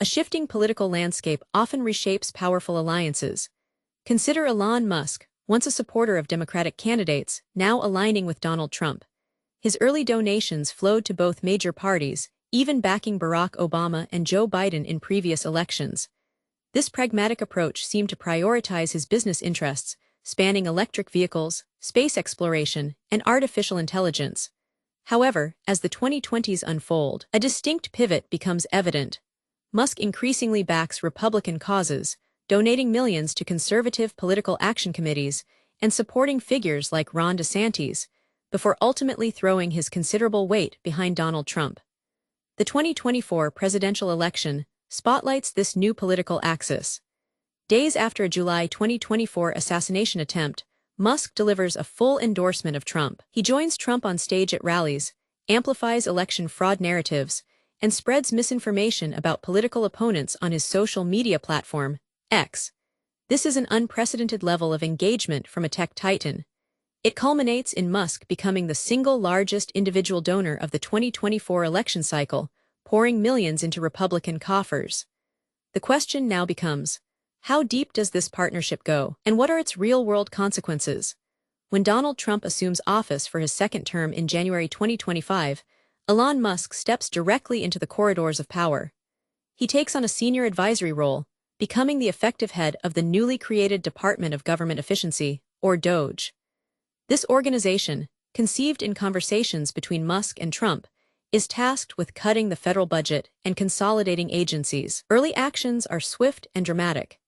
A shifting political landscape often reshapes powerful alliances. Consider Elon Musk, once a supporter of Democratic candidates, now aligning with Donald Trump. His early donations flowed to both major parties, even backing Barack Obama and Joe Biden in previous elections. This pragmatic approach seemed to prioritize his business interests, spanning electric vehicles, space exploration, and artificial intelligence. However, as the 2020s unfold, a distinct pivot becomes evident. Musk increasingly backs Republican causes, donating millions to conservative political action committees and supporting figures like Ron DeSantis, before ultimately throwing his considerable weight behind Donald Trump. The 2024 presidential election spotlights this new political axis. Days after a July 2024 assassination attempt, Musk delivers a full endorsement of Trump. He joins Trump on stage at rallies, amplifies election fraud narratives, and spreads misinformation about political opponents on his social media platform, X. This is an unprecedented level of engagement from a tech titan. It culminates in Musk becoming the single largest individual donor of the 2024 election cycle, pouring millions into Republican coffers. The question now becomes, how deep does this partnership go, and what are its real-world consequences? When Donald Trump assumes office for his second term in January 2025, Elon Musk steps directly into the corridors of power. He takes on a senior advisory role, becoming the effective head of the newly created Department of Government Efficiency, or DOGE. This organization, conceived in conversations between Musk and Trump, is tasked with cutting the federal budget and consolidating agencies. Early actions are swift and dramatic.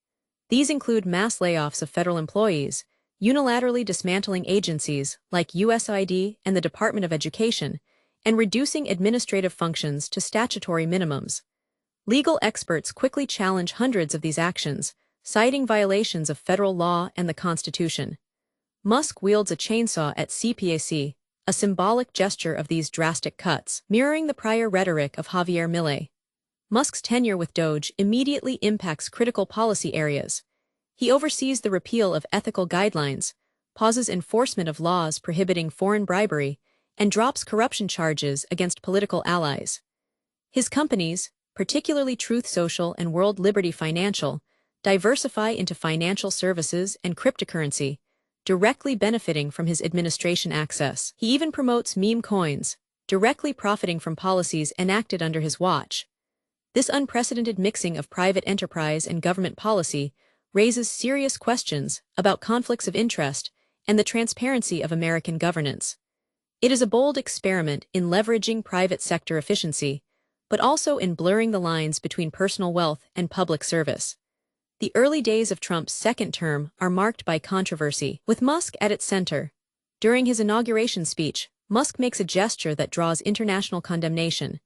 These include mass layoffs of federal employees, unilaterally dismantling agencies like USAID and the Department of Education, and reducing administrative functions to statutory minimums. Legal experts quickly challenge hundreds of these actions, citing violations of federal law and the Constitution. Musk wields a chainsaw at CPAC, a symbolic gesture of these drastic cuts, mirroring the prior rhetoric of Javier Milei. Musk's tenure with DOGE immediately impacts critical policy areas. He oversees the repeal of ethical guidelines, pauses enforcement of laws prohibiting foreign bribery, and drops corruption charges against political allies. His companies, particularly Truth Social and World Liberty Financial, diversify into financial services and cryptocurrency, directly benefiting from his administration access. He even promotes meme coins, directly profiting from policies enacted under his watch. This unprecedented mixing of private enterprise and government policy raises serious questions about conflicts of interest and the transparency of American governance. It is a bold experiment in leveraging private sector efficiency, but also in blurring the lines between personal wealth and public service. The early days of Trump's second term are marked by controversy, with Musk at its center. During his inauguration speech, Musk makes a gesture that draws international condemnation.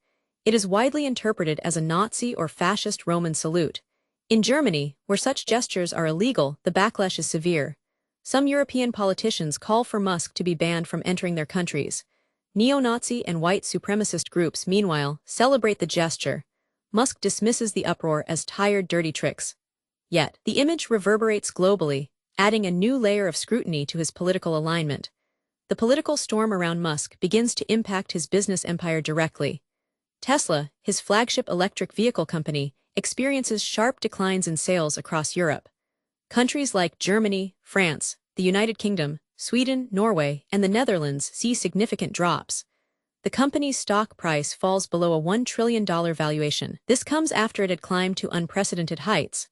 It is widely interpreted as a Nazi or fascist Roman salute. In Germany, where such gestures are illegal, the backlash is severe. Some European politicians call for Musk to be banned from entering their countries. Neo-Nazi and white supremacist groups, meanwhile, celebrate the gesture. Musk dismisses the uproar as tired, dirty tricks. Yet, the image reverberates globally, adding a new layer of scrutiny to his political alignment. The political storm around Musk begins to impact his business empire directly. Tesla, his flagship electric vehicle company, experiences sharp declines in sales across Europe. Countries like Germany, France, the United Kingdom, Sweden, Norway, and the Netherlands see significant drops. The company's stock price falls below a $1 trillion valuation. This comes after it had climbed to unprecedented heights.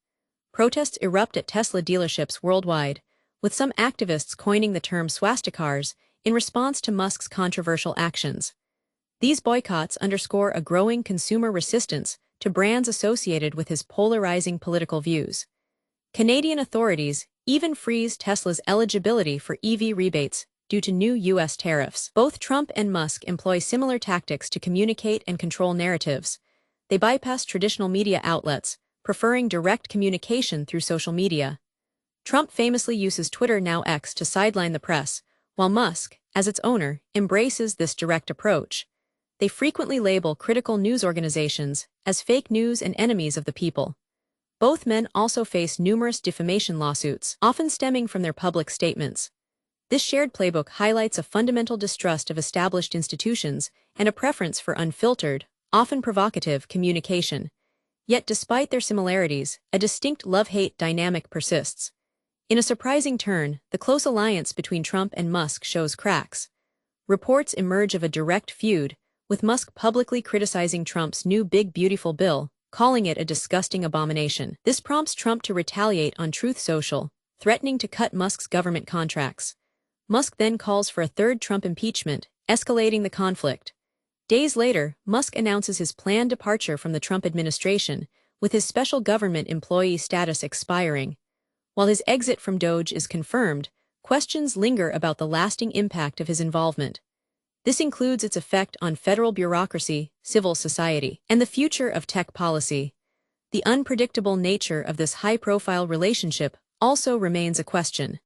Protests erupt at Tesla dealerships worldwide, with some activists coining the term swastikars in response to Musk's controversial actions. These boycotts underscore a growing consumer resistance to brands associated with his polarizing political views. Canadian authorities even freeze Tesla's eligibility for EV rebates due to new U.S. tariffs. Both Trump and Musk employ similar tactics to communicate and control narratives. They bypass traditional media outlets, preferring direct communication through social media. Trump famously uses Twitter, now X, to sideline the press, while Musk, as its owner, embraces this direct approach. They frequently label critical news organizations as fake news and enemies of the people. Both men also face numerous defamation lawsuits, often stemming from their public statements. This shared playbook highlights a fundamental distrust of established institutions and a preference for unfiltered, often provocative, communication. Yet despite their similarities, a distinct love-hate dynamic persists. In a surprising turn, the close alliance between Trump and Musk shows cracks. Reports emerge of a direct feud, with Musk publicly criticizing Trump's new Big Beautiful Bill, calling it a disgusting abomination. This prompts Trump to retaliate on Truth Social, threatening to cut Musk's government contracts. Musk then calls for a third Trump impeachment, escalating the conflict. Days later, Musk announces his planned departure from the Trump administration, with his special government employee status expiring. While his exit from DOGE is confirmed, questions linger about the lasting impact of his involvement. This includes its effect on federal bureaucracy, civil society, and the future of tech policy. The unpredictable nature of this high-profile relationship also remains a question.